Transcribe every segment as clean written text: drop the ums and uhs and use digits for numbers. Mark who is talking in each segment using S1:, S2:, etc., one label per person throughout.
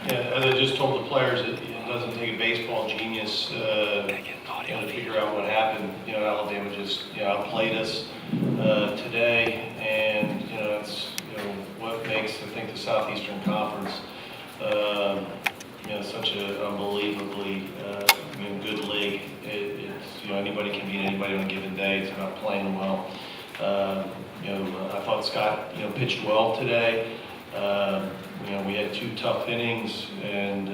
S1: as I just told the players, it doesn't take a baseball genius to figure out what happened. Alabama just outplayed us today, and that's what makes I think the Southeastern Conference such an unbelievably good league. It's anybody can beat anybody on a given day. It's about playing well. I thought Scott pitched well today. We had 2 tough innings, and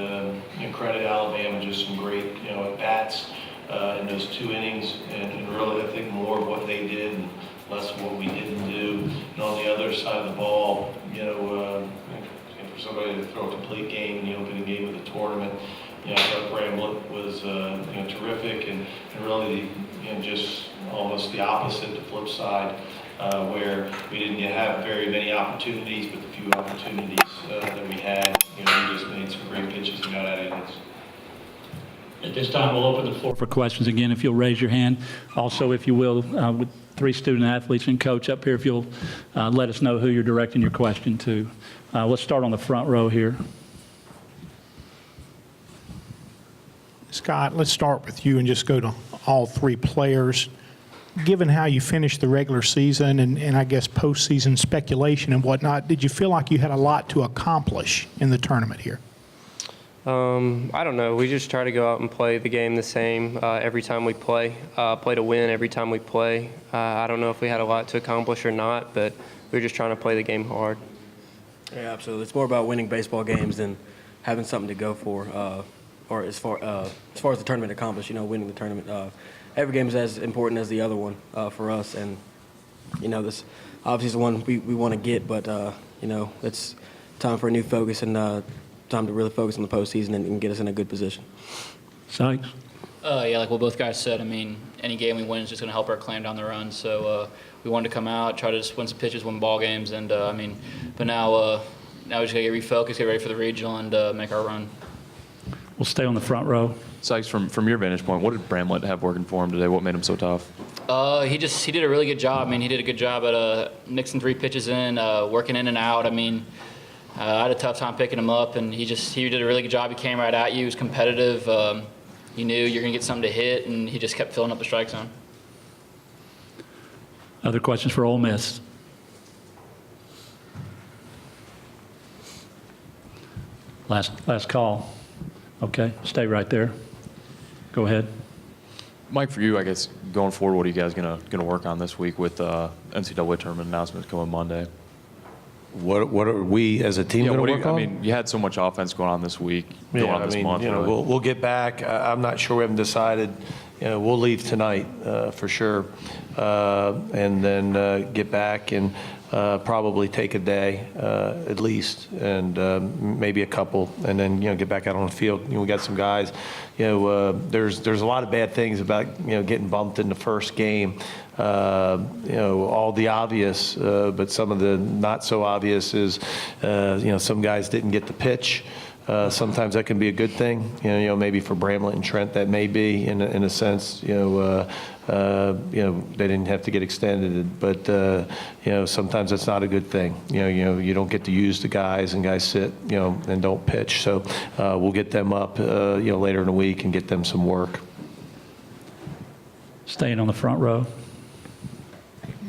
S1: credit Alabama, just some great at bats in those 2 innings, and really I think more of what they did and less of what we didn't do. And on the other side of the ball, for somebody to throw a complete game in the opening game of the tournament, I thought Bramlett was terrific, and really just almost the opposite, the flip side, where we didn't have very many opportunities, but the few opportunities that we had, we just made some great pitches and got out of innings.
S2: At this time, we'll open the floor for questions again, if you'll raise your hand. Also, if you will, with 3 student athletes and coach up here, if you'll let us know who you're directing your question to. Let's start on the front row here.
S3: Scott, let's start with you and just go to all 3 players. Given how you finished the regular season and I guess postseason speculation and whatnot, did you feel like you had a lot to accomplish in the tournament here?
S4: I don't know. We just try to go out and play the game the same every time we play. Play to win every time we play. I don't know if we had a lot to accomplish or not, but we were just trying to play the game hard.
S5: Yeah, absolutely. It's more about winning baseball games than having something to go for, or as far as the tournament accomplished. Winning the tournament. Every game is as important as the other one for us, and this obviously is the one we want to get. But it's time for a new focus and time to really focus on the postseason and get us in a good position.
S2: Sykes?
S6: Yeah, like what both guys said, I mean, any game we win is just going to help our clam down the run. So we wanted to come out, try to just win some pitches, win ball games, and but now we just got to get refocused, get ready for the regional, and make our run.
S2: We'll stay on the front row.
S7: Sykes, from your vantage point, what did Bramlett have working for him today? What made him so tough?
S6: He did a really good job. He did a good job at mixing 3 pitches in, working in and out. I had a tough time picking him up, and he did a really good job. He came right at you. He was competitive. You knew you're going to get something to hit, and he just kept filling up the strike zone.
S2: Other questions for Ole Miss? Last call. Okay, stay right there. Go ahead.
S7: Mike, for you, I guess, going forward, what are you guys gonna work on this week with NCAA tournament announcements coming Monday?
S8: What are we as a team going to work on?
S7: You had so much offense going on this week, going on this month. Really.
S8: We'll get back. I'm not sure. We haven't decided. We'll leave tonight for sure, and then get back and probably take a day at least, and maybe a couple, and then get back out on the field. We got some guys. There's a lot of bad things about getting bumped in the first game. All the obvious, but some of the not so obvious is, some guys didn't get the pitch. Sometimes that can be a good thing. Maybe for Bramlett and Trent that may be in a sense. They didn't have to get extended, but sometimes that's not a good thing. You don't get to use the guys, and guys sit, and don't pitch. So we'll get them up, later in the week and get them some work.
S2: Staying on the front row.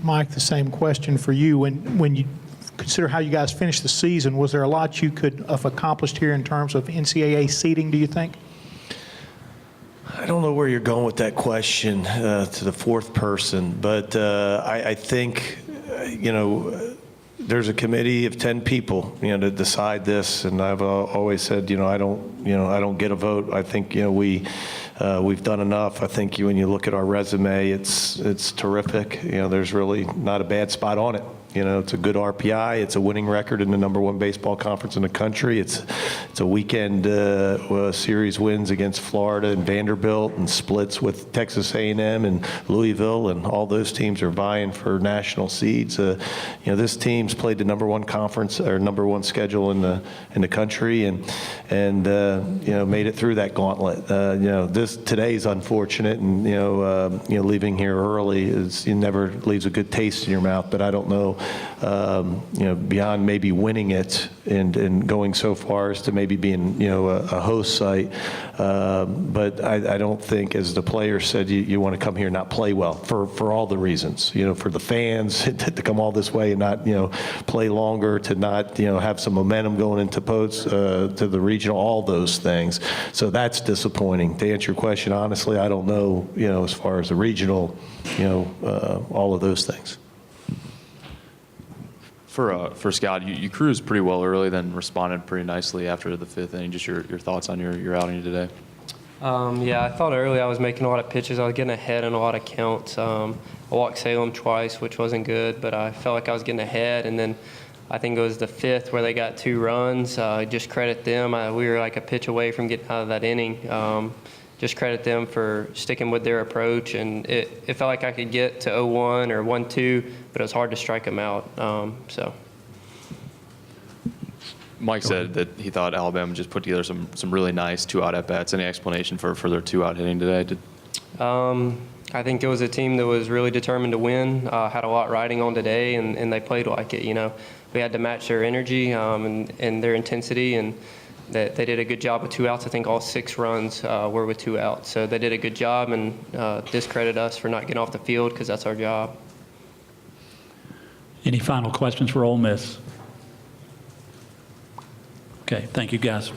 S3: Mike, the same question for you. When you consider how you guys finished the season, was there a lot you could have accomplished here in terms of NCAA seeding, do you think?
S8: I don't know where you're going with that question to the 4th person, but I think, there's a committee of 10 people, to decide this, and I've always said, I don't get a vote. I think, we've done enough. I think when you look at our resume, it's terrific. There's really not a bad spot on it. It's a good RPI. It's a winning record in the #1 baseball conference in the country. It's a weekend series wins against Florida and Vanderbilt, and splits with Texas A&M and Louisville, and all those teams are vying for national seeds. This team's played the #1 conference or #1 schedule in the country, and made it through that gauntlet. Today's unfortunate, and leaving here early never leaves a good taste in your mouth. But I don't know beyond maybe winning it and going so far as to maybe being, a host site. But I don't think, as the player said, you want to come here and not play well for all the reasons, for the fans to come all this way and not, play longer, to not, have some momentum going into to the regional, all those things. So that's disappointing. To answer your question, honestly, I don't know, as far as the regional, all of those things.
S7: For Scott, you cruised pretty well early, then responded pretty nicely after the fifth inning. Just your thoughts on your outing today?
S4: Yeah, I thought early I was making a lot of pitches. I was getting ahead in a lot of counts. I walked Salem twice, which wasn't good, but I felt like I was getting ahead. And then I think it was the fifth where they got 2 runs. Just credit them. We were like a pitch away from getting out of that inning. Just credit them for sticking with their approach. And it felt like I could get to 0-1 or 1-2, but it was hard to strike them out.
S7: Mike said that he thought Alabama just put together some really nice 2-out at-bats. Any explanation for their 2-out hitting today?
S4: I think it was a team that was really determined to win, had a lot riding on today, and they played like it. We had to match their energy and their intensity, and that they did a good job with 2 outs. I think all 6 runs were with 2 outs. So they did a good job, and discredit us for not getting off the field because that's our job.
S2: Any final questions for Ole Miss? Okay, thank you, guys.